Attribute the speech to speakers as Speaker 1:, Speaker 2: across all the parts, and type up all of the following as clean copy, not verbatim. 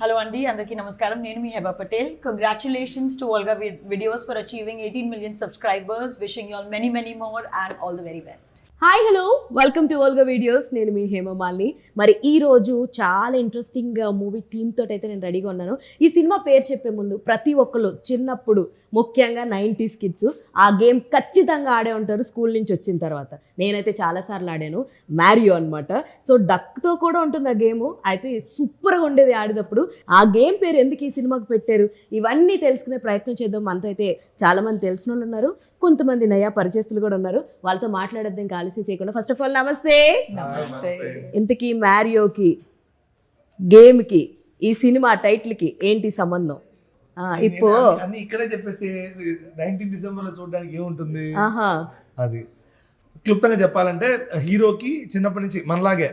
Speaker 1: Hello Andy, Andarki Namaskaram. Nenu mi Heba Patel. Congratulations to Olga Videos for achieving 18 million subscribers. Wishing you all many, many more and all the very best.
Speaker 2: Hi hello welcome to Olga videos. నేను మీ హేమమాలిని. మరి ఈ రోజు చాలా interesting movie team తోటి అయితే నేను రెడీగా ఉన్నాను. ఈ సినిమా పేరు చెప్పే ముందు ప్రతి ఒక్కరు చిన్నప్పుడు ముఖ్యంగా 90s కిడ్స్ ఆ గేమ్ ఖచ్చితంగా ఆడే ఉంటారు స్కూల్ నుంచి వచ్చిన తర్వాత. నేనైతే చాలాసార్లు ఆడాను, మ్యారియో అనమాట. సో డక్తో కూడా ఉంటుంది ఆ గేమ్. అయితే సూపర్గా ఉండేది ఆడేటప్పుడు. ఆ గేమ్ పేరు ఎందుకు ఈ సినిమాకి పెట్టారు, ఇవన్నీ తెలుసుకునే ప్రయత్నం చేద్దాం. మనతో అయితే చాలామంది తెలిసిన వాళ్ళు ఉన్నారు, కొంతమంది నయా పరిచయస్తులు కూడా ఉన్నారు. వాళ్ళతో మాట్లాడేద్దాం ఇంకా ఆలస్యం చేయకుండా. ఫస్ట్ ఆఫ్ ఆల్ నమస్తే. ఇంతకీ మ్యారియోకి, గేమ్కి, ఈ సినిమా టైటిల్కి ఏంటి సంబంధం? ఇప్పుడు
Speaker 3: అన్ని ఇక్కడే చెప్పేస్తే 19 డిసెంబర్ లో చూడడానికి ఏముంటుంది. అది క్లుప్తంగా చెప్పాలంటే, హీరోకి చిన్నప్పటి నుంచి మనలాగే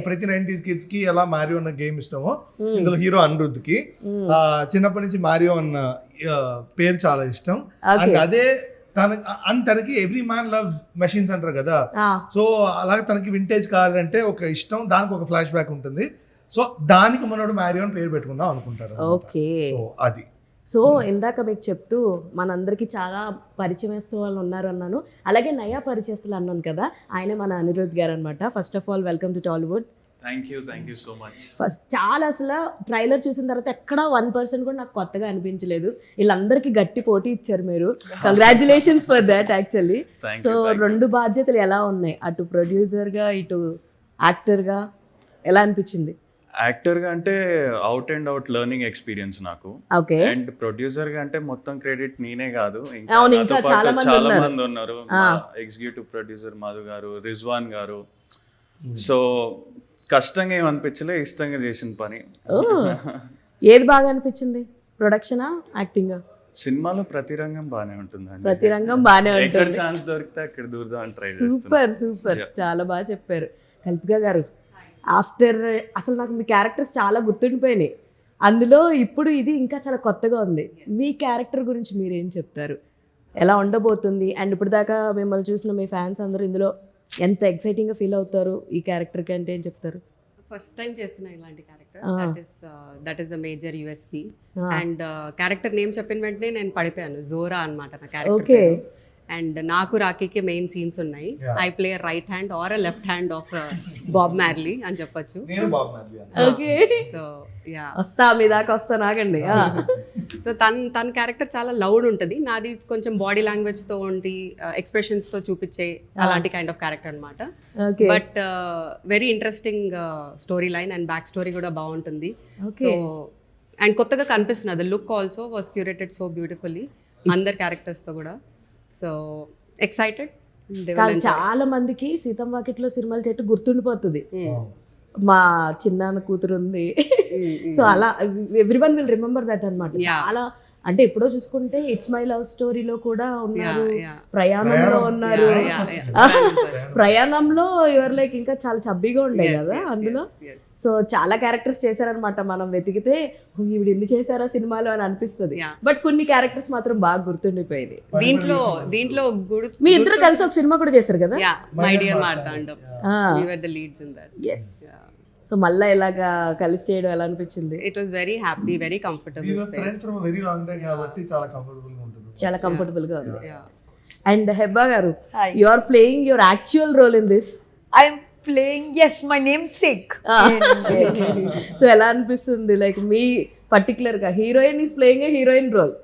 Speaker 3: ప్రతి 90s కిడ్స్ కి ఎలా మారియో అన్న గేమ్ ఇష్టమో, ఇందులో హీరో అనిరుద్ధ్కి చిన్నప్పటి నుంచి మారియో అన్న పేరు చాలా ఇష్టం. అండ్ అదే తనకి ఎవ్రీ మ్యాన్ లవ్ మెషిన్స్ అంటారు కదా. సో అలాగే తనకి వింటేజ్ కార్ అంటే ఒక ఇష్టం, దానికి ఒక ఫ్లాష్ బ్యాక్ ఉంటుంది. సో దానికి మనోడు మ్యారియో అని పేరు పెట్టుకుందాం అనుకుంటారు.
Speaker 2: ఓకే,
Speaker 3: అది.
Speaker 2: సో ఇందాక మీకు చెప్తూ మనందరికీ చాలా పరిచయస్తున్న వాళ్ళు ఉన్నారు అన్నాను, అలాగే నయా పరిచయస్తులు అన్నాను కదా. ఆయన మన అనిరుద్ధ్ గారు అనమాట. First of all welcome to Tollywood.
Speaker 4: Thank you so much.
Speaker 2: First చాలా అసలు ట్రైలర్ చూసిన తర్వాత ఎక్కడ 1% కూడా నాకు కొత్తగా అనిపించలేదు. వీళ్ళందరికీ గట్టి పోటీ ఇచ్చారు మీరు. Congratulations for that actually. So రెండు బాధ్యతలు ఎలా ఉన్నాయి, అటు ప్రొడ్యూసర్గా ఇటు యాక్టర్గా ఎలా అనిపించింది?
Speaker 4: యాక్టర్ గా అంటే out and out learning experience నాకు.
Speaker 2: ఓకే.
Speaker 4: అండ్ ప్రొడ్యూసర్ గా అంటే మొత్తం క్రెడిట్ నేనే కాదు,
Speaker 2: ఇంకా చాలా
Speaker 4: మంది ఉన్నారు. ఎగ్జిక్యూటివ్ ప్రొడ్యూసర్ మధు గారు, రిజ్వాన్ గారు. సో కష్టంగా ఏమనిపించలే, ఇష్టంగా చేసిన పని.
Speaker 2: ఏది బాగా అనిపించింది, ప్రొడక్షనా యాక్టింగా?
Speaker 4: సినిమాలో ప్రతి రంగం బానే ఉంటుందండి,
Speaker 2: ప్రతి రంగం బానే ఉంటుంది.
Speaker 4: ఛాన్స్ దొరికితే అక్కడ దూరదాం అని ట్రై
Speaker 2: సూపర్ సూపర్, చాలా బాగా చెప్పారు. కల్పిక గారు, ఆఫ్టర్ అసలు నాకు మీ క్యారెక్టర్స్ చాలా గుర్తుండిపోయినాయి. అందులో ఇప్పుడు ఇది ఇంకా చాలా కొత్తగా ఉంది. మీ క్యారెక్టర్ గురించి మీరేం చెప్తారు, ఎలా ఉండబోతుంది? అండ్ ఇప్పుడు దాకా మిమ్మల్ని చూసిన మీ ఫ్యాన్స్ అందరూ ఇందులో ఎంత ఎక్సైటింగ్గా ఫీల్ అవుతారు ఈ క్యారెక్టర్కి అంటే ఏం చెప్తారు?
Speaker 5: ఫస్ట్ టైం చేస్తున్నా ఇలాంటి character. That is the major USP. And character name చెప్పిన వెంటనే నేను పడిపోయాను. జోరా అనమాట నా క్యారెక్టర్. అండ్ నాకు రాకీకి మెయిన్ సీన్స్ ఉన్నాయి. I play right hand or left hand of Bob Marley అని చెప్పొచ్చు.
Speaker 2: ఓకే,
Speaker 5: సో యా,
Speaker 2: వస్తా మీ దాకా వస్తా నాగండి.
Speaker 5: సో తన క్యారెక్టర్ చాలా లౌడ్ ఉంటుంది, నాది కొంచెం బాడీ లాంగ్వేజ్ తో ఉండి ఎక్స్ప్రెషన్స్ తో చూపించే అలాంటి కైండ్ ఆఫ్ క్యారెక్టర్ అనమాట. But very interesting story line and back story కూడా బాగుంటుంది. సో అండ్ కొత్తగా కనిపిస్తుంది. అది look also was curated so beautifully అందరి క్యారెక్టర్స్ తో కూడా. So excited.
Speaker 2: చాలా మందికి సీతం వాకిట్లో సినిమాల చెట్టు గుర్తుండిపోతుంది. మా చిన్నాన్న కూతురు ఉంది. సో అలా ఎవ్రీవన్ విల్ రిమెంబర్ దట్ అనమాట. చాలా అంటే ఎప్పుడో చూసుకుంటే ఇట్స్ మై లవ్ స్టోరీలో కూడా ఉన్నారు, ప్రయాణంలో ఉన్నారు. ప్రయాణంలో యువర్ లైక్ ఇంకా చాలా చబ్బీగా ఉండే కదా అందులో. సో చాలా క్యారెక్టర్స్ చేశారనమాట. మనం వెతికితే ఈవిడ ఎన్ని చేశారా సినిమాలో అని అనిపిస్తుంది. బట్ కొన్ని క్యారెక్టర్స్ మాత్రం బాగా గుర్తుండిపోయింది.
Speaker 5: దీంట్లో
Speaker 2: మీ ఇద్దరు కలిసి ఒక సినిమా కూడా చేశారు కదా,
Speaker 5: my dear Marthandam. We were the leads in that.
Speaker 2: Yes. So మళ్ళీ ఇలాగా కలిసి చేయడం ఎలా అనిపించింది?
Speaker 5: It was very happy, very comfortable space.
Speaker 2: చాలా కంఫర్టబుల్ గా ఉంది. And Hebah garu, you are playing your actual role in this.
Speaker 1: I'm playing, yes, my namesake.
Speaker 2: So ఎలా అనిపిస్తుంది, లైక్ మీ పర్టికులర్ గా heroine is playing a heroine role?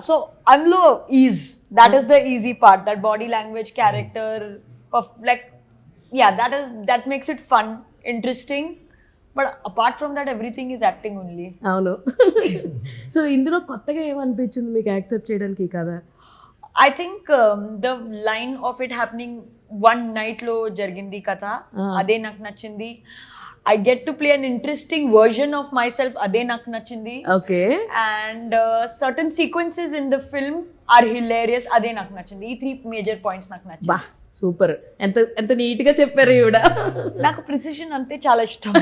Speaker 1: So అందులో ease, that is the easy part, that body language character of like, yeah, that makes it fun, interesting, but apart from that everything is acting only.
Speaker 2: అవును. So ఇందులో కొత్తగా ఏమనిపించింది మీకు accept చేయడానికి కదా?
Speaker 1: I think the line of it happening one night లో జరిగింది కథ, అదే నాకు నచ్చింది. I get to play an interesting version of myself, అదే నాకు నచ్చింది.
Speaker 2: Okay.
Speaker 1: And certain sequences in the film are hilarious, అదే నాకు నచ్చింది. ఈ 3 మేజర్ పాయింట్స్ నాకు నచ్చింది.
Speaker 2: బా సూపర్, ఎంత ఎంత నీట్ గా చెప్పారు ఈవిడ.
Speaker 1: నాకు ప్రిసిషన్ అంటే చాలా ఇష్టం.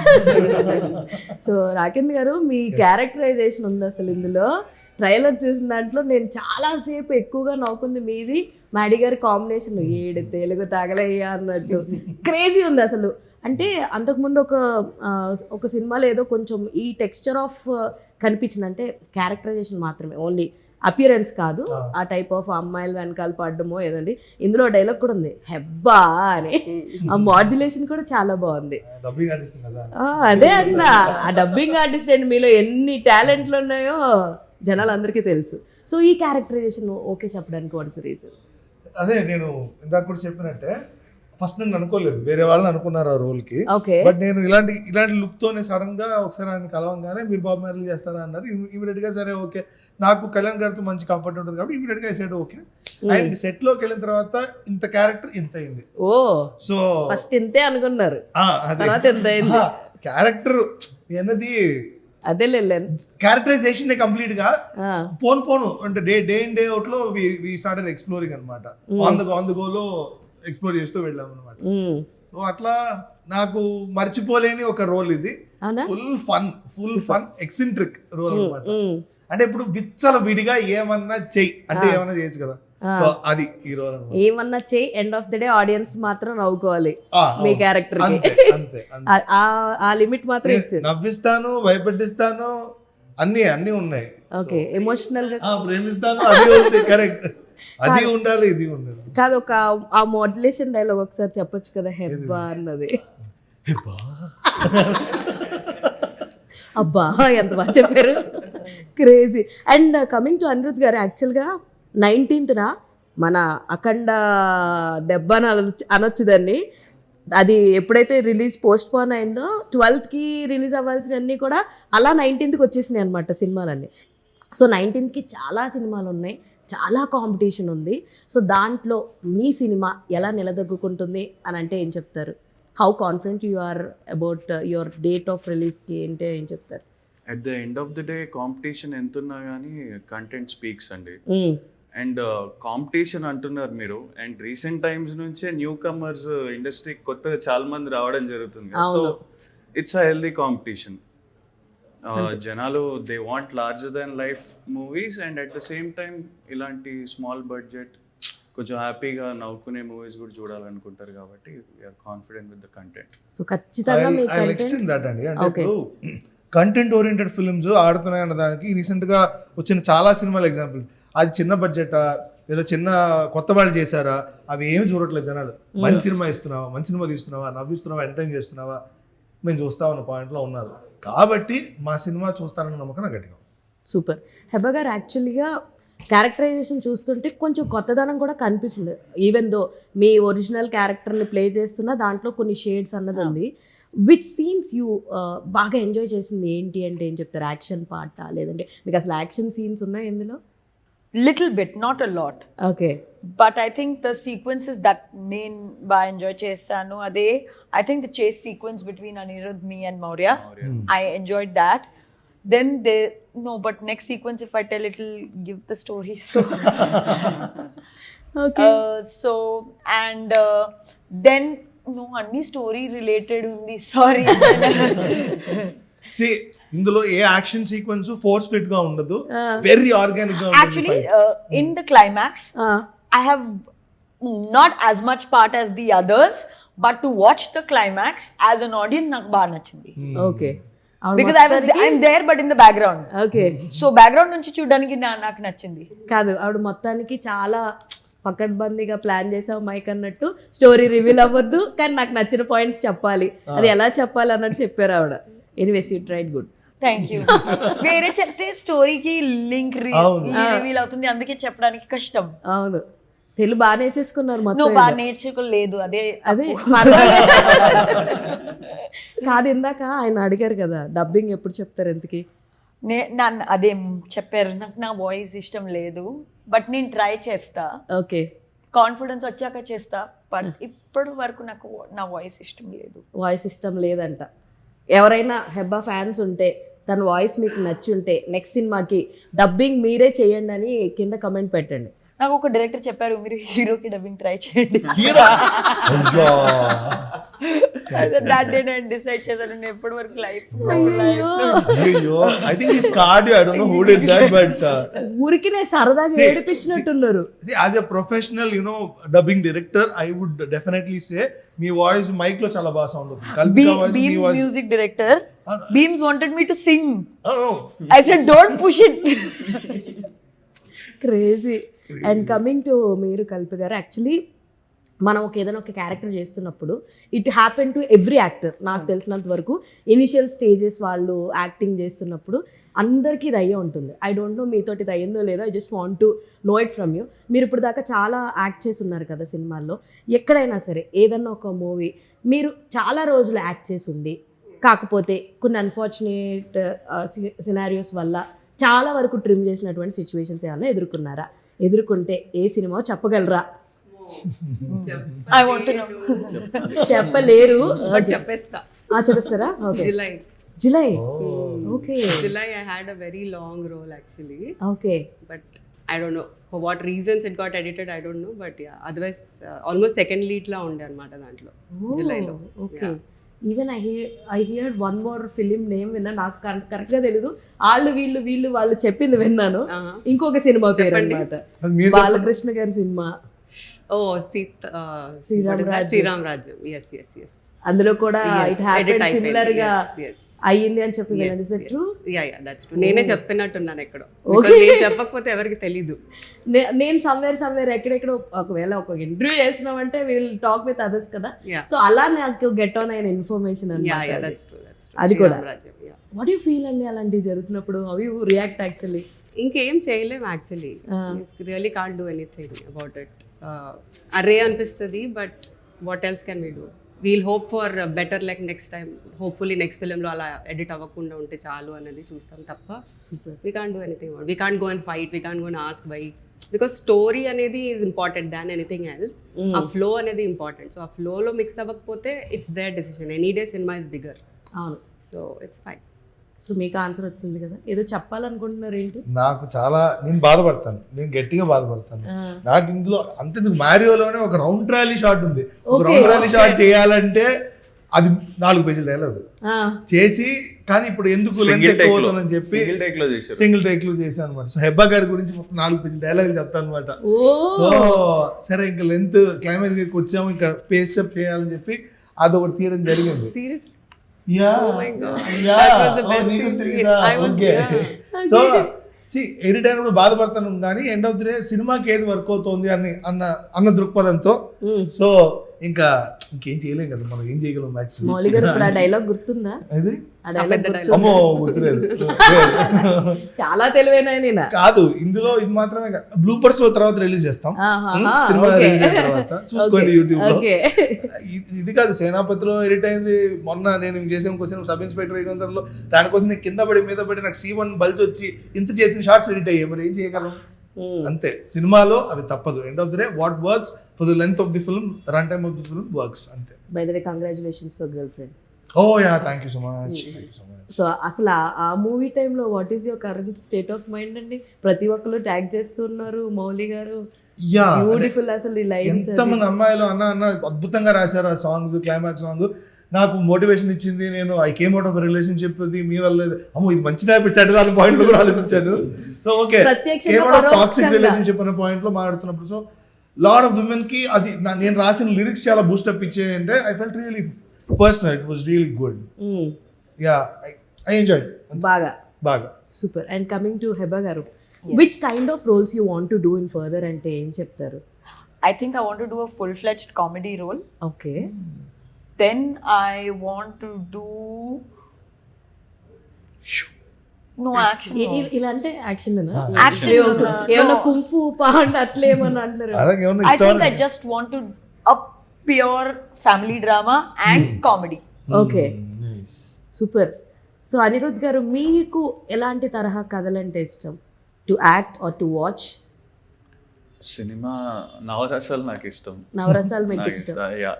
Speaker 2: సో రాకేంద్ర గారు, మీ క్యారెక్టరైజేషన్ ఉంది అసలు ఇందులో. ట్రైలర్ చూసిన దాంట్లో నేను చాలాసేపు ఎక్కువగా నవ్వుకుంది మీది మ్యాడీ గారి కాంబినేషన్. ఏడు తెలుగు తగలయ్యా అన్నట్టు క్రేజీ ఉంది అసలు. అంటే అంతకుముందు ఒక సినిమాలో ఏదో కొంచెం ఈ టెక్స్చర్ ఆఫ్ కనిపించింది, అంటే క్యారెక్టరైజేషన్ మాత్రమే, ఓన్లీ అపియరెన్స్ కాదు, ఆ టైప్ ఆఫ్ అమ్మాయిలు వెనకాల పడ్డమో ఏదండి. ఇందులో డైలాగ్ కూడా ఉంది హెబ్బా అని, ఆ మాడ్యులేషన్ కూడా చాలా బాగుంది.
Speaker 3: డబ్బింగ్ ఆర్టిస్ట్ కదా.
Speaker 2: అదే అన్నా, ఆ డబ్బింగ్ ఆర్టిస్ట్ అండి, మీలో ఎన్ని టాలెంట్లు ఉన్నాయో జనాలందరికీ తెలుసు. సో ఈ క్యారెక్టరైజేషన్ ఓకే చెప్పడానికి వాట్స్ రీజన్?
Speaker 3: అదే నేను ఇందాక కూడా చెప్పినట్టే, ఫస్ట్ నేను అనుకోలేదు, వేరే వాళ్ళని అనుకున్నారు ఆ రోల్ కి.
Speaker 2: ఓకే.
Speaker 3: బట్ నేను ఇలాంటి లుక్ తోనే సడన్ గా ఒకసారి ఆయన కలవంగానే మీరు బాబు మ్యారల్ చేస్తారా అన్నారు. ఇమీడియట్ గా సరే ఓకే, నాకు కళ్యాణ్ గారితో మంచి కంఫర్ట్ ఉంటుంది కాబట్టి ఇమీడియట్ గా సెట్ ఓకే. అండ్ సెట్ లోకి వెళ్ళిన తర్వాత ఇంత క్యారెక్టర్ ఇంత అయింది.
Speaker 2: ఓ,
Speaker 3: సో
Speaker 2: ఫస్ట్ ఇంతే అనుకున్నారు, తర్వాత ఎంత అయింది
Speaker 3: క్యారెక్టర్ అన్నది.
Speaker 2: అదే
Speaker 3: క్యారెక్టరైజేషన్ కంప్లీట్ గా పోను అంటే డే ఇన్ డే అవుట్ లో వి స్టార్టెడ్ ఎక్స్ప్లోరింగ్ అనమాట. ఆన్ ద గో లో ఎక్స్ప్లోర్ చేస్తూ వెళ్ళాం అనమాట. సో అట్లా నాకు మర్చిపోలేని ఒక రోల్ ఇది. ఫుల్ ఫన్ ఎక్సెంట్రిక్ రోల్ అనమాట. అంటే ఇప్పుడు విచ్చల విడిగా ఏమన్నా చెయ్యి అంటే ఏమన్నా చేయొచ్చు కదా, అది ఈ రోల్ అనమాట.
Speaker 2: ఏమన్నా చెయ్యి, end of the day audience మాత్రం నవ్వుకోవాలి మీ క్యారెక్టర్ కి.
Speaker 3: అంతే
Speaker 2: ఆ లిమిట్ మాత్రం ఇచ్చారు.
Speaker 3: నవ్విస్తాను, భయపెట్టిస్తాను, అన్ని ఉన్నాయి.
Speaker 2: ఓకే, ఎమోషనల్ గా
Speaker 3: ప్రేమిస్తాను, అది ఉంది. కరెక్ట్, అది ఉండాలి, ఇది ఉండాలి.
Speaker 2: కాదు, ఒక ఆ మాడ్యులేషన్ డైలాగ్ ఒకసారి చెప్పొచ్చు కదా, హెబ్బా అన్నది. అబ్బా ఎంత బాగా చెప్పారు, crazy. And coming to Anirudh గారు, యాక్చువల్గా 19th మన అఖండ దెబ్బ అనొచ్చు దాన్ని. అది ఎప్పుడైతే రిలీజ్ పోస్ట్ పోన్ అయిందో 12th రిలీజ్ అవ్వాల్సినవన్నీ కూడా అలా 19th వచ్చేసినాయి అనమాట సినిమాలన్నీ. సో 19th చాలా సినిమాలు ఉన్నాయి, చాలా కాంపిటీషన్ ఉంది. సో దాంట్లో మీ సినిమా ఎలా నిలదొక్కుంటుంది అని అంటే ఏం చెప్తారు? How confident you are about your date of రిలీజ్కి అంటే ఏం చెప్తారు?
Speaker 4: At the end of the day competition ఎంతున్నా కానీ కంటెంట్ స్పీక్స్ అండి. అండ్ కాంపిటీషన్ అంటున్నారు మీరు, అండ్ రీసెంట్ టైమ్స్ నుంచే న్యూ కమర్స్ ఇండస్ట్రీ కొత్తగా చాలా మంది రావడం జరుగుతుంది. So it's a healthy competition. జనాలు they want larger than life movies, and at the same time ఇలాంటి స్మాల్ బడ్జెట్ కొంచెం హ్యాపీగా నవ్వుకునే మూవీస్ కూడా చూడాలనుకుంటారు కాబట్టి we are confident with the content.
Speaker 2: So ఖచ్చితంగా మీ
Speaker 3: కంటెంట్ ఓరియంటెడ్ ఫిల్మ్స్ ఆడుతున్నాయి అన్న దానికి రీసెంట్ గా వచ్చిన చాలా సినిమాలు ఎగ్జాంపుల్. అది చిన్న బడ్జెటా లేదా చిన్న కొత్త వాళ్ళు చేశారా అవి ఏమి చూడట్లేదు జనాలు. మంచి సినిమా ఇస్తున్నావా, మంచి సినిమా తీస్తున్నావా, నవ్విస్తున్నావా, ఎంటర్టైన్ చేస్తున్నావా, మేము చూస్తామన్న పాయింట్లో ఉన్నారు. కాబట్టి మా సినిమా చూస్తారన్న నమ్మకం నాకు గట్టిగా.
Speaker 2: సూపర్. హెబ్బా గారు, యాక్చువల్గా క్యారెక్టరైజేషన్ చూస్తుంటే కొంచెం కొత్తదనం కూడా కనిపిస్తుంది. ఈవెన్ దో మీ ఒరిజినల్ క్యారెక్టర్ని ప్లే చేస్తున్న దాంట్లో కొన్ని షేడ్స్ అన్నది ఉంది. విచ్ సీన్స్ యూ బాగా ఎంజాయ్ చేసింది ఏంటి అంటే ఏం చెప్తారు? యాక్షన్ పార్టా, లేదంటే మీకు అసలు యాక్షన్ సీన్స్ ఉన్నాయి ఇందులో?
Speaker 1: Little bit, not a lot.
Speaker 2: Okay.
Speaker 1: But I think the sequences that నేను బాగా ఎంజాయ్ చేశాను అదే. I think the chase sequence between Anirudh, me and Maurya. I enjoyed that. Then but next sequence if I tell it'll give the story. So
Speaker 2: Okay.
Speaker 1: And then అన్ని story related ఉంది, sorry.
Speaker 3: ఇందులో ఏ action sequence force fit గా ఉండదు, very organic గా ఉంటుంది.
Speaker 1: Actually, in the climax, I have not as much part as the others, but to watch the climax as an audience నాకు బాగా నచ్చింది.
Speaker 2: Okay.
Speaker 1: Because I'm there but in the background.
Speaker 2: Okay.
Speaker 1: So background నుంచి చూడడానికి నాకు నచ్చింది.
Speaker 2: కాదు, ఆవిడ మొత్తానికి చాలా పకడ్బందీగా ప్లాన్ చేసావు మైక్ అన్నట్టు. స్టోరీ రివీల్ అవ్వద్దు కానీ నాకు నచ్చిన పాయింట్స్ చెప్పాలి, అది ఎలా చెప్పాలి అన్నట్టు చెప్పారు ఆవిడ. Anyways you tried good.
Speaker 1: Thank you. వేరే చెప్తే స్టోరీకి లింక్ రివీల్ అవుతుంది, అందుకే చెప్పడానికి కష్టం.
Speaker 2: అవును, తెలుగు బాగా నేర్చేసుకున్నారు మొత్తం.
Speaker 1: నువ్వు బాగా నేర్చుకోలేదు, అదే
Speaker 2: కాదు. ఇందాక ఆయన అడిగారు కదా డబ్బింగ్ ఎప్పుడు చెప్తారు ఎందుకు?
Speaker 1: అదేం చెప్పారు, నాకు నా వాయిస్ ఇష్టం లేదు బట్ నేను ట్రై చేస్తా.
Speaker 2: ఓకే,
Speaker 1: కాన్ఫిడెన్స్ వచ్చాక చేస్తా, బట్ ఇప్పటి వరకు నాకు నా వాయిస్ ఇష్టం లేదు.
Speaker 2: వాయిస్ ఇష్టం లేదంట. ఎవరైనా హెబ్బా ఫ్యాన్స్ ఉంటే, తన వాయిస్ మీకు నచ్చి ఉంటే నెక్స్ట్ సినిమాకి డబ్బింగ్ మీరే చేయండి అని కింద కమెంట్ పెట్టండి.
Speaker 1: నాకు ఒక డైరెక్టర్ చెప్పారు మీరు హీరోకి డబ్బింగ్ ట్రై చేయండి. దాట్ డే నేను డిసైడ్ చేశాను నేను ఎప్పటి వరకు లైఫ్
Speaker 3: అయ్యో ఐ థింక్ ఈ scared I don't know who did that but
Speaker 2: ఊరికినే సరదాగా ఏడిపించినట్టున్నారు.
Speaker 3: As a professional dubbing director I would definitely say మీ వాయిస్ మైక్ లో చాలా బాగా సౌండ్ అవుతుంది. కల్పిత వాయిస్ మీ
Speaker 1: Beams
Speaker 3: voice
Speaker 1: music director Beams wanted me to sing. I said don't push it.
Speaker 2: Crazy. And coming to మీరు కల్పి గారు, actually మనం ఏదైనా ఒక క్యారెక్టర్ చేస్తున్నప్పుడు it happen to every actor. నాకు తెలిసినంత వరకు ఇనిషియల్ స్టేజెస్ వాళ్ళు యాక్టింగ్ చేస్తున్నప్పుడు అందరికీ ఇది అయ్యే ఉంటుంది. ఐ డోంట్ నో మీతోటి ఇది అయ్యిందో లేదో, I just want to know it from you. మీరు ఇప్పుడు దాకా చాలా యాక్ట్ చేసి ఉన్నారు కదా సినిమాల్లో. ఎక్కడైనా సరే ఏదన్నా ఒక మూవీ మీరు చాలా రోజులు యాక్ట్ చేసి ఉండి కాకపోతే కొన్ని అన్ఫార్చునేట్ సినారియోస్ వల్ల చాలా వరకు ట్రిమ్ చేసినటువంటి సిచ్యువేషన్స్ ఏమైనా ఎదుర్కొన్నారా? ఎదుర్కొంటే ఏ సినిమా చెప్పగలరా?
Speaker 1: I want to know.
Speaker 2: చెప్పలేరు,
Speaker 5: చెప్పేస్తా.
Speaker 2: చెప్పేస్తారా? Okay. July. Okay.
Speaker 5: July I had a very long role actually.
Speaker 2: Okay.
Speaker 5: But I don't know for what reasons it got edited, I don't know, but yeah, otherwise almost second lead la unde anamata dantlo July lo.
Speaker 2: Okay. Even I heard one more film name విన్నా, నాకు కరెక్ట్గా తెలీదు. వాళ్ళు చెప్పింది విన్నాను. ఇంకొక cinema పేరు అన్నమాట, బాలకృష్ణ గారి సినిమా.
Speaker 5: Oh, శ్రీరామ్ రాజ్యం. Yes.
Speaker 2: అందులో కూడా ఇట్ హ్యాపెండ్ సిమిలర్ గా
Speaker 5: Yes.
Speaker 2: అయ్యింది అని చెప్పి విన్నాను. Is it true?
Speaker 5: Yeah, that's true. నేనే చెప్తున్నట్టున్నాను ఎక్కడో.
Speaker 2: Okay.
Speaker 5: నేను చెప్పకపోతే ఎవరికి తెలీదు.
Speaker 2: నేను సమ్వేర్ ఎక్కడెక్కడో ఒకవేళ ఒక ఇంటర్వ్యూ చేస్తున్నామంటే విల్ టాక్ విత్ అదర్స్ కదా.
Speaker 5: Yeah.
Speaker 2: సో అలా నాకు గెట్ ఆన్ అయిన ఇన్ఫర్మేషన్
Speaker 5: Yeah,
Speaker 2: అన్నమాట.
Speaker 5: that's true.
Speaker 2: అది కూడా.
Speaker 5: శ్రీరామ్ రాజ్యం. Yeah.
Speaker 2: వాట్ యు ఫీల్ అండి అలాంటివి జరుగుతున్నప్పుడు? How you react actually?
Speaker 5: ఇంకేం చేయలేం actually. Really can't do anything about it. అరే అనిపిస్తుంది, but what else can we do? We'll hope for better like next time. Hopefully next ఫిలింలో అలా ఎడిట్ అవ్వకుండా ఉంటే చాలు అనేది చూస్తాం తప్ప we can't do anything. We can't go and fight, we can't go and ask why. Because story అనేది is important than anything else. ఆ ఫ్లో అనేది ఇంపార్టెంట్. సో ఆ ఫ్లోలో మిక్స్ అవ్వకపోతే it's their decision. Any day cinema is bigger.
Speaker 2: అవును.
Speaker 5: So it's fine.
Speaker 2: So మీకు answer వచ్చింది కదా, ఏదో చెప్పాలనుకుంటున్నారు ఏంటి?
Speaker 3: నాకు చాలా నేను బాధపడతాను, నేను గట్టిగా బాధపడతాను. నాకు ఇందులో అంతెందుకు మ్యారియోలోనే ఒక రౌండ్ ట్రాలీ షాట్ ఉంది. ఒక రౌండ్ ట్రాలీ షాట్ చేయాలంటే అది 4 పేజీల డైలాగ్ చేసి, కానీ ఇప్పుడు ఎందుకు లెంత్ ఎక్కువ అవుతుందని చెప్పి సింగిల్ టేక్ లో చేశాను అనమాట. సో హెబ్బా గారి గురించి మొత్తం 4 పేజీల డైలాగ్ చెప్తాను అనమాట. సో సరే ఇంకా లెంత్ క్లైమాక్స్ వచ్చాము, ఇంకా పేస్ అప్ చేయాలని చెప్పి అదొకటి తీయడం జరిగింది.
Speaker 5: సీరియస్లీ?
Speaker 3: సో ఎడిట్ అయినప్పుడు బాధపడతాను, కానీ ఎండ్ ఆఫ్ ది డే సినిమాకి ఏది వర్క్ అవుతుంది అని అన్న దృక్పథంతో. సో ఇంకా ఇంకేం చేయలేం కదా, మనం ఏం చేయగలం మ్యాక్సిమం.
Speaker 2: మౌలి గారు ఇప్పుడు ఆ డైలాగ్ గుర్తుందా?
Speaker 3: అది అమ్మో గుర్తులేదు.
Speaker 2: చాలా తెలివైన
Speaker 3: కాదు, ఇందులో ఇది మాత్రమే బ్లూపర్స్ లో తర్వాత రిలీజ్ చేస్తాం. సినిమా రిలీజ్ అయిన తర్వాత చూసుకోండి యూట్యూబ్ లో. ఇది కాదు, సేనాపతిలో ఎడిట్ అయింది మొన్న. నేను చేసే ఇంకో సినిమా సబ్ ఇన్స్పెక్టర్ యుగంధర్లో, దానికోసం నేను కింద పడి మీద పడి నాకు C1 బల్జ్ వచ్చి ఇంత చేసిన షార్ట్స్ ఎడిట్ అయ్యాయి. మరి ఏం చేయగలం? అంతే, సినిమాలో అవి తప్పదు. End of the day what works for the length of the film, run time of the film works అంతే.
Speaker 2: By the way congratulations for girlfriend.
Speaker 3: Oh yeah, thank you so much.
Speaker 2: So అసలు ఆ movie టైంలో what is your current state of mind అండి? ప్రతి ఒక్కరు tag చేస్తున్నారు మౌలి గారు. Beautiful అసలు ఈ లైన్స్.
Speaker 3: ఎంతమంది అమ్మాయిలు అన్న అద్భుతంగా రాశారు ఆ సాంగ్స్. క్లైమాక్స్ సాంగ్ నాకు మోటివేషన్ ఇచ్చింది. నేను I came out of relationship, మీ వల్ల అమ్మో ఇది మంచిదా చెడ్డదాని పాయింట్ లో కూడా ఆలోచించాను. సో ఓకే, టాక్సిక్ రిలేషన్షిప్ అనే పాయింట్ లో మాట్లాడుతున్నప్పుడు, సో లాట్ ఆఫ్ విమెన్ కి అది నేను రాసిన లిరిక్స్ చాలా బూస్టప్ ఇచ్చాయంటే I felt really personal. It was really good. Yeah, I enjoyed బాగా.
Speaker 2: Super. And coming to Heba గారు, which kind of roles you want to do in further అంటే ఏం చెప్తారు?
Speaker 1: I think I want to do a full-fledged comedy role.
Speaker 2: Okay.
Speaker 1: Then I want to do action.
Speaker 2: ఇలా అంటే action
Speaker 1: Action.
Speaker 2: ఏమన్నా kung fu pond అట్లా ఏమన్నా అంటారు?
Speaker 1: I think I just want to a pure family drama and comedy.
Speaker 2: Okay, super. So Anirudh గారు, మీకు ఎలాంటి తరహా కథలంటే ఇష్టం? To act or to watch?
Speaker 4: Cinema నవరసాలు నాకు ఇష్టం.
Speaker 2: నవరసాలు మీకు ఇష్టం.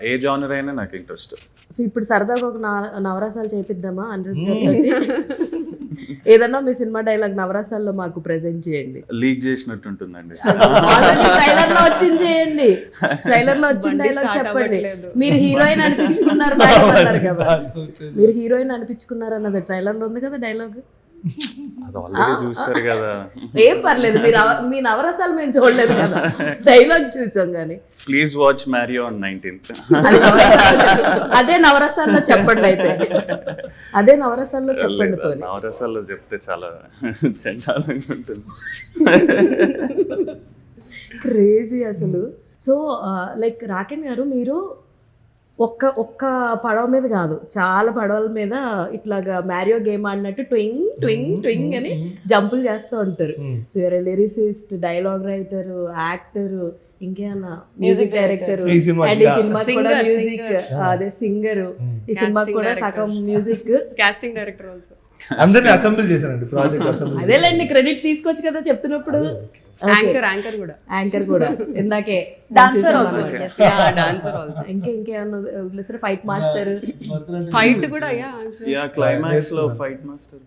Speaker 4: ఏ జానర్ అయినా నాకు ఇంట్రెస్ట్.
Speaker 2: సో ఇప్పుడు సరదాగా ఒక నవరసాలు చేపిద్దామా అనిరుద్ధ్ గారితో? ఏదన్నా మీ సినిమా డైలాగ్ నవరసాల్లో మాకు ప్రెజెంట్ చేయండి.
Speaker 4: లీక్ చేసినట్టు ఉంటుందండి.
Speaker 2: ట్రైలర్ లో వచ్చింది చేయండి. ట్రైలర్ లో వచ్చిన డైలాగ్ చెప్పండి. మీరు హీరోయిన్ అనిపించుకున్నారు మేడం అన్నారు కదా, మీరు హీరోయిన్ అనిపించుకున్నారు అన్నది ట్రైలర్ లో ఉంది కదా డైలాగ్.
Speaker 4: అది ఆల్రెడీ చూసారు కదా.
Speaker 2: ఏం పర్లేదు, మీరు మీ నవరసాలు మేము చూడలేదు కదా, డైలాగ్ చూసాం కానీ.
Speaker 4: Please watch Mario on 19th.
Speaker 2: అదే నవరసాల్లో చెప్పండి అయితే, అదే నవరసాల్లో చెప్పండి.
Speaker 4: నవరసాల్లో చెప్తే చాలా చండాలంగా ఉంటుంది.
Speaker 2: క్రేజీ అసలు. సో లైక్ రాకెన్ గారు, మీరు ఒక్క పడవ మీద కాదు, చాలా పడవల మీద ఇట్లాగా మ్యారియో గేమ్ ఆడినట్టు ట్వింగ్ ట్వింగ్ ట్వింగ్ అని జంపులు చేస్తూ ఉంటారు. So your lyricist, dialogue writer, actor, ఇంకేమన్నా మ్యూజిక్ డైరెక్టర్, అండ్ ఈ సినిమాకి కూడా మ్యూజిక్, అదే సింగర్, ఈ సినిమాకి కూడా సగం మ్యూజిక్,
Speaker 5: కాస్టింగ్ డైరెక్టర్ ఆల్సో.
Speaker 3: అందరినీ అసెంబుల్ చేశారండి, ప్రాజెక్ట్ అసెంబుల్.
Speaker 2: అదేలేండి, క్రెడిట్ తీసుకోవచ్చు కదా చెప్తున్నప్పుడు.
Speaker 5: యాంకర్ కూడా
Speaker 2: ఇందాకే
Speaker 1: డాన్సర్ ఆల్సో.
Speaker 2: ఇంకేమన్నా వదిలేసారు? ఫైట్ మాస్టర్,
Speaker 5: ఫైట్ కూడా.
Speaker 4: క్లైమాక్స్ లో ఫైట్ మాస్టర్.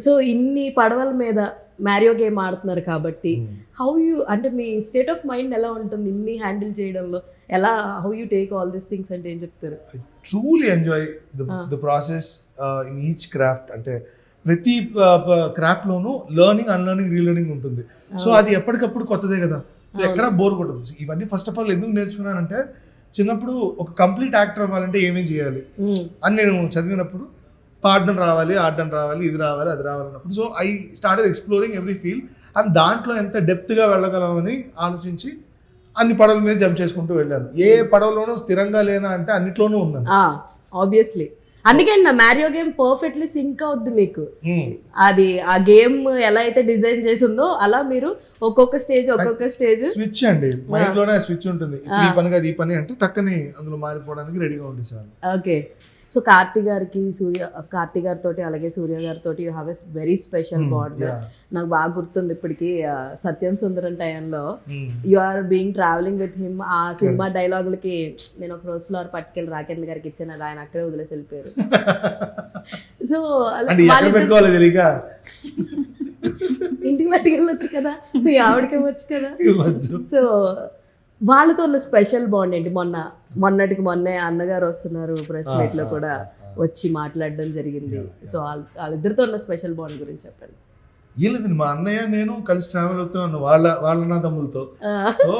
Speaker 2: సో ఇన్ని పడవల మీద మ్యారియో గేమ్ ఆడుతున్నారు కాబట్టి హౌ యూ, అంటే మీ స్టేట్ ఆఫ్ మైండ్ ఎలా ఉంటుంది ఇన్ని హ్యాండిల్ చేయడంలో? ఎలా, how you take all these things అంటే ఏం చెప్తారు?
Speaker 3: I truly enjoy the process in each craft. అంటే ప్రతి క్రాఫ్ట్ లోనూ లెర్నింగ్, అన్లెర్నింగ్, రీలెర్నింగ్ ఉంటుంది. సో అది ఎప్పటికప్పుడు కొత్తదే కదా, ఎక్కడ బోర్ కొట్టదు. ఇవన్నీ ఫస్ట్ ఆఫ్ ఆల్ ఎందుకు నేర్చుకున్నానంటే, చిన్నప్పుడు ఒక కంప్లీట్ యాక్టర్ అవ్వాలంటే ఏమేం చేయాలి అని నేను చదివినప్పుడు, పాడడం రావాలి, ఆడడం రావాలి, ఇది రావాలి, అది రావాలి అన్నప్పుడు, so I started exploring every field. And దాంట్లో ఎంత డెప్త్గా వెళ్ళగలమని ఆలోచించి అన్ని పడవల మీద జంప్ చేసుకుంటూ వెళ్ళాను. ఏ పడవలోనూ స్థిరంగా లేనా అంటే అన్నిట్లోనూ ఉన్నాను.
Speaker 2: ఆబ్వియస్లీ. అందుకే నా మ్యారియో గేమ్ పర్ఫెక్ట్లీ సింక్ అవుద్ది మీకు. అది ఆ గేమ్ ఎలా అయితే డిజైన్ చేసిందో అలా మీరు ఒక్కొక్క స్టేజ్
Speaker 3: స్విచ్ అండి, మైండ్ లోనే స్విచ్ ఉంటుంది. ఈ పని కాదు, ఈ పని అంటే టక్కని అందులో మారిపోవడానికి రెడీగా ఉంటుంది సార్.
Speaker 2: ఓకే. సో కార్తీ గారితో అలాగే సూర్య గారితో you have a very special bond. నాకు బాగా గుర్తుంది ఇప్పటికి, సత్యం సుందరం టైంలో you are being traveling with him. ఆ సినిమా డైలాగులకి నేను ఒక రోజు ఫ్లవర్ పట్టుకెళ్ళి రాకేంద్ర గారికి ఇచ్చాను, అది ఆయన అక్కడే వదిలేసి వెళ్ళిపోయారు. సో ఇంటికి పట్టుకెళ్ళొచ్చు కదా, మీ ఆవిడకి వచ్చు కదా. సో వాళ్ళతో ఉన్న స్పెషల్ బాండ్ ఏంటి? మొన్నే అన్నగారు వస్తున్నారు ప్రెస్ మీట్ లో కూడా వచ్చి మాట్లాడడం జరిగింది. సో వాళ్ళిద్దరితో ఉన్న స్పెషల్ బాండ్ గురించి చెప్పండి.
Speaker 3: లేదండి, మా అన్నయ్య నేను కలిసి ట్రావెల్ అవుతున్నాను వాళ్ళ నా తమ్ములతో. So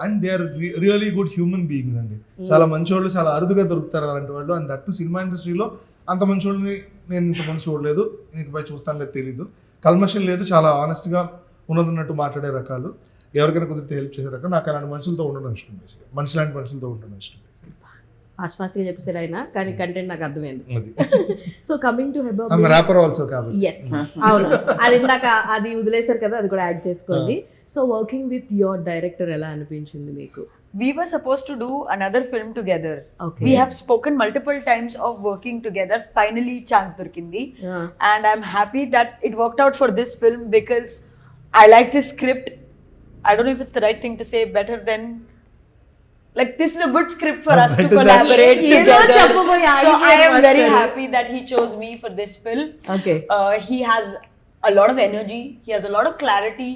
Speaker 3: and they are really good human beings అండి. చాలా మంచి వాళ్ళు, చాలా అరుదుగా దొరుకుతారు అలాంటి వాళ్ళు. అండ్ దట్టు సినిమా ఇండస్ట్రీలో అంత మంచి వాళ్ళని నేను ఇంతమంది చూడలేదు, ఇంకపై చూస్తాను లేదు తెలీదు. కల్మషం లేదు, చాలా ఆనెస్ట్గా ఉన్నట్టు మాట్లాడే రకాలు. ఎవరికైనా కుదిరితే హెల్ప్ చేసే రకం. నాకు అలాంటి మనుషులతో ఉండడం ఇష్టం, మనిషి లాంటి మనుషులతో ఉండడం ఇష్టం.
Speaker 2: ఫాస్ట్గా చెప్పేసారు ఆయన, కానీ కంటెంట్ నాకు అర్థమైంది. So coming to
Speaker 3: wrapper also కాబట్టి.
Speaker 2: అవును, అది ఇందాక అది వదిలేశారు కదా, అది కూడా యాడ్ చేసుకోండి. So working with your director ఎలా అనిపించింది మీకు?
Speaker 1: We were supposed to do another film together.
Speaker 2: Okay.
Speaker 1: We have spoken multiple times of working together. Finally, chance dorkindi. And I'm happy that it worked out for this film because I like this script. I don't know if it's the right thing to say, better than, like, this is a good script for us to collaborate together. So I am very happy that he chose me for this film.
Speaker 2: Okay.
Speaker 1: He has a lot of energy, he has a lot of clarity,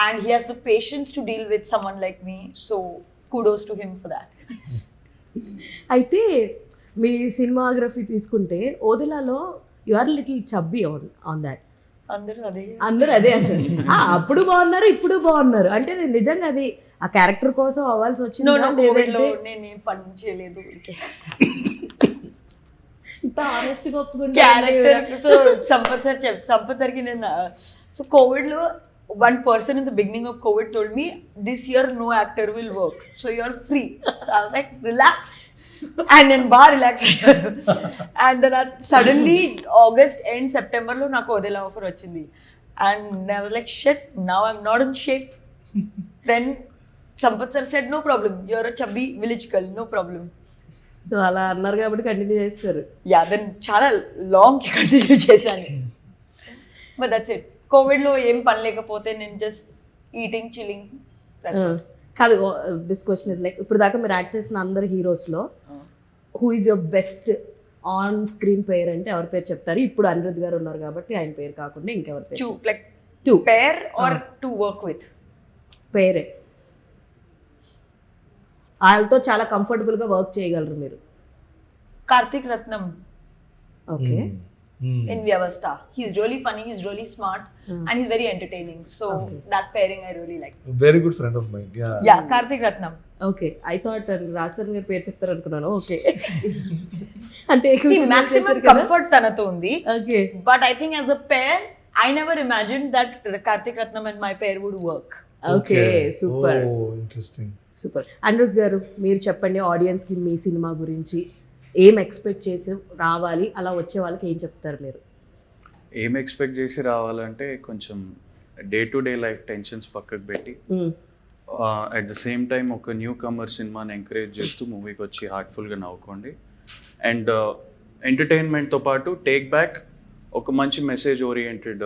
Speaker 1: and he has the patience to deal with someone like me. So kudos to him for that.
Speaker 2: అయితే మీ cinematography తీసుకుంటే ఓదెలాలో you are little chubby on that. అందరూ అదే అంటారు. అప్పుడు బాగున్నారు, ఇప్పుడు బాగున్నారు అంటే నిజంగా అది ఆ క్యారెక్టర్ కోసం అవ్వాల్సి వచ్చింది. ఇంత ఆనెస్ట్ గా ఒప్పుకుంటే
Speaker 1: సంపత్ సార్కి నేను, సో కోవిడ్ లో one person in the beginning of COVID told me, this year no actor will work, so you're free. So I was like, relax. And then relax. And then suddenly August end September lo naku odela offer vachindi, and I was like, shit, now I'm not in shape. Then Sampath sir said, no problem, you're a chubby village girl, no problem.
Speaker 2: So ala annaru kabatti continue chesaru.
Speaker 1: Yeah, then chala long continue chesanu. But that's it. కోవిడ్లో ఏం పని లేకపోతే నేను just eating, chilling. That's it.
Speaker 2: కాదు, this question is like ఇప్పుడు దాకా మీరు act చేసిన అందరు హీరోస్లో who is your best on screen pair అంటే ఎవరి పేరు చెప్తారు? ఇప్పుడు అనిరుద్ధ్ గారు ఉన్నారు కాబట్టి ఆయన పేరు కాకుండా ఇంకెవరి పేరు?
Speaker 1: To like
Speaker 2: Two.
Speaker 1: pair or to work with.
Speaker 2: పేరే వాళ్ళతో చాలా కంఫర్టబుల్గా వర్క్ చేయగలరు మీరు.
Speaker 1: Karthik Ratnam
Speaker 2: okay.
Speaker 1: in Vyavastha. He's really funny, he's really smart, and he's very entertaining. So that pairing I really like.
Speaker 3: Very good friend of mind.
Speaker 1: Yeah, Karthik Ratnam.
Speaker 2: Okay, I thought Rajasthan గారి పేరు చెప్తారు అనుకున్నాను. Okay. అంటే
Speaker 1: See, maximum comfort tanato undi.
Speaker 2: Okay.
Speaker 1: But I think as a pair, I never imagined that Karthik Ratnam and my pair would work.
Speaker 2: Okay, super
Speaker 3: interesting.
Speaker 2: Super. Anirudh గారు మీరు చెప్పండి ఆడియన్స్కి మీ cinema గురించి ఏం ఎక్స్పెక్ట్ చేసి రావాలి, అలా వచ్చే వాళ్ళకి ఏం చెప్తారు మీరు?
Speaker 4: ఏం ఎక్స్పెక్ట్ చేసి రావాలంటే కొంచెం day to day life tensions పక్కకు పెట్టి అట్ ద సేమ్ టైం ఒక న్యూ కమర్ సినిమాని ఎంకరేజ్ చేస్తూ మూవీకి వచ్చి హార్ట్ఫుల్గా నవ్వుకోండి. అండ్ ఎంటర్టైన్మెంట్తో పాటు టేక్ బ్యాక్ ఒక మంచి మెసేజ్ ఓరియంటెడ్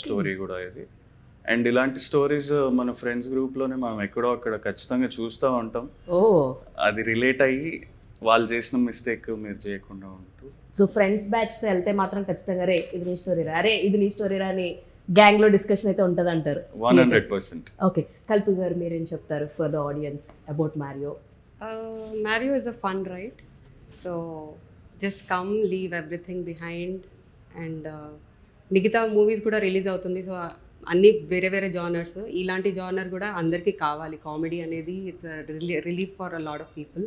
Speaker 4: స్టోరీ కూడా ఇది. అండ్ ఇలాంటి స్టోరీస్ మన ఫ్రెండ్స్ గ్రూప్లోనే మనం ఎక్కడో అక్కడ ఖచ్చితంగా చూస్తూ ఉంటాం. అది రిలేట్ అయ్యి వాళ్ళు చేసిన మిస్టేక్ మీరు చేయకుండా ఉంటూ.
Speaker 2: సో ఫ్రెండ్స్ బ్యాచ్తో వెళ్తే మాత్రం ఖచ్చితంగా రే ఇది నీ స్టోరీరా, అరే ఇది నీ స్టోరీరా అని గ్యాంగ్లో డిస్కషన్ అయితే ఉంటుంది అంటారు.
Speaker 4: 100%.
Speaker 2: ఓకే, కల్పి గారు మీరేం చెప్తారు for the audience about Mario?
Speaker 5: Mario is a fun ride. So just come, leave everything behind. And మిగతా మూవీస్ కూడా రిలీజ్ అవుతుంది. సో అన్ని వేరే వేరే జానర్స్, ఇలాంటి జానర్ కూడా అందరికీ కావాలి. కామెడీ అనేది it's relief for a lot of people.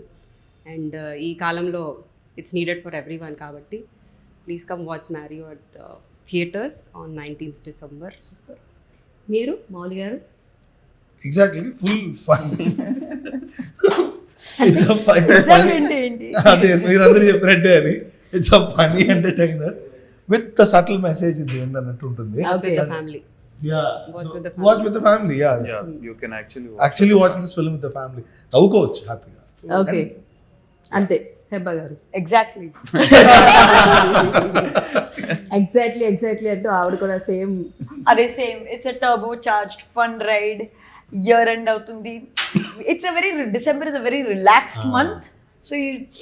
Speaker 5: And ఈ కాలంలో it's needed for everyone కాబట్టి please come watch Mario at theatres on 19th December.
Speaker 2: Super. మీరు మౌలి గారు?
Speaker 3: Exactly full fun. అదే మీరందరూ చెప్పినట్టే అది. It's a funny entertainer with the subtle message ఇది అన్నట్టు ఉంటుంది.
Speaker 5: Watch with the family. Watch with the family.
Speaker 3: Watch with the family. Yeah.
Speaker 4: You can
Speaker 3: Actually watch this film with the family. నవ్వుకోవచ్చు హ్యాపీగా.
Speaker 2: Okay, అంతే. హెబ్బా గారు?
Speaker 1: Exactly.
Speaker 2: Exactly అంటూ ఆవిడ కూడా same
Speaker 1: అదే same. It's a turbo charged fun ride. Year end అవుతుంది. It's a very December is a very relaxed month. So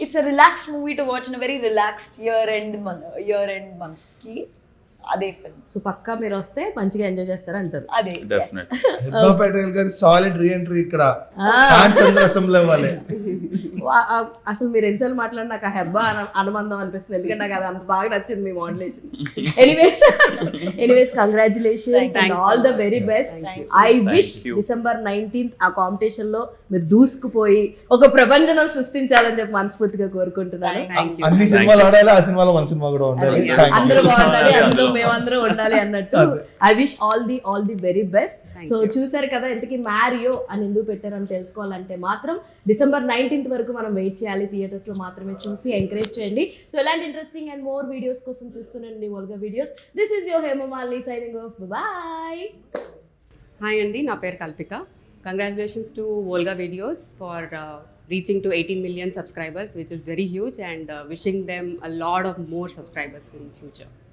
Speaker 1: it's a relaxed movie to watch in a very relaxed year end month ki అదే film.
Speaker 2: So పక్కా మీరు వస్తే మంచిగా enjoy చేస్తారు అంటారు.
Speaker 1: అదే
Speaker 4: Definitely.
Speaker 3: Hebah Patel గారి solid reentry ఇక్కడ ఫ్యాన్స్ అందరూ అసెంబ్లీ అవ్వాలి.
Speaker 2: అసలు మీరు ఎన్నిసార్లు మాట్లాడి నాకు ఆ హెబ్బా అనుబంధం అనిపిస్తుంది, ఎందుకంటే నాకు అది అంత బాగా నచ్చింది మీ modulation. Anyways congratulations and all the very best. I wish December 19th ఆ కాంపిటీషన్ లో మీరు దూసుకుపోయి ఒక ప్రపంచం సృష్టించాలని చెప్పి మనస్ఫూర్తిగా కోరుకుంటున్నాను.
Speaker 3: అన్ని సినిమాలు ఆడాలి, ఆ సినిమాలో మన సినిమా కూడా ఉండాలి.
Speaker 2: అందరూ బాగుండాలి, అందులో మేమందరం ఉండాలి అన్నట్టు. I wish all the very best. So చూసారు కదా, ఇంతకీ మ్యారియో అని ఎందుకు పెట్టారని తెలుసుకోవాలంటే మాత్రం December 19th వరకు మనం వెయిట్ చేయాలి. థియేటర్స్ లో మాత్రమే చూసి ఎంకరేజ్ చేయండి. సో ఇలాంటి ఇంట్రెస్టింగ్ అండ్ మోర్ వీడియోస్ కోసం చూస్తుండండి Volga videos. This is your Hemamalini signing off. Bye.
Speaker 5: Hi అండి, నా పేరు Kalpika. Congratulations to Volga videos for reaching to 18 million subscribers, which is very huge, and wishing them a lot of more subscribers in future.